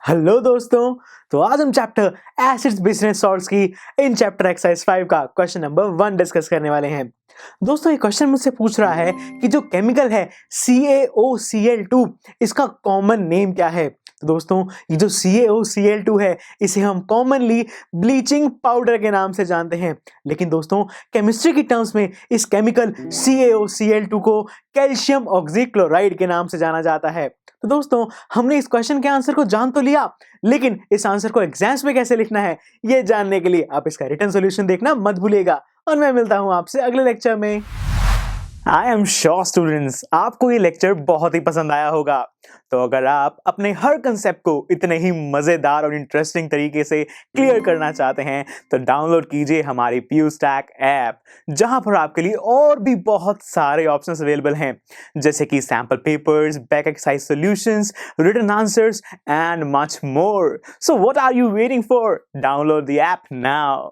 Hello दोस्तों। तो आज हम चैप्टर एसिड्स बिजनेस सॉल्ट्स की इन चैप्टर एक्सरसाइज 5 का क्वेश्चन नंबर 1 डिस्कस करने वाले हैं। दोस्तों ये क्वेश्चन मुझसे पूछ रहा है कि जो केमिकल है CaOCl2 इसका कॉमन नेम क्या है। तो दोस्तों ये जो CaOCl2 है इसे हम कॉमनली ब्लीचिंग पाउडर के नाम से जानते हैं, लेकिन दोस्तों केमिस्ट्री की टर्म्स में इस केमिकल CaOCl2 को कैल्शियम ऑक्सीक्लोराइड के नाम से जाना जाता है। तो दोस्तों हमने इस क्वेश्चन के आंसर को जान तो लिया, लेकिन इस आंसर को एग्जाम्स में कैसे लिखना है ये जानने के लिए आप इसका रिटन सॉल्यूशन देखना मत भूलिएगा। और मैं मिलता हूं आपसे अगले लेक्चर में। आई एम श्योर स्टूडेंट्स आपको ये लेक्चर बहुत ही पसंद आया होगा। तो अगर आप अपने हर कंसेप्ट को इतने ही मजेदार और इंटरेस्टिंग तरीके से क्लियर करना चाहते हैं तो डाउनलोड कीजिए हमारी PuStack ऐप, जहां पर आपके लिए और भी बहुत सारे ऑप्शंस अवेलेबल हैं, जैसे कि sample papers, back exercise solutions, written answers and much more. So what are you waiting for? Download the app now.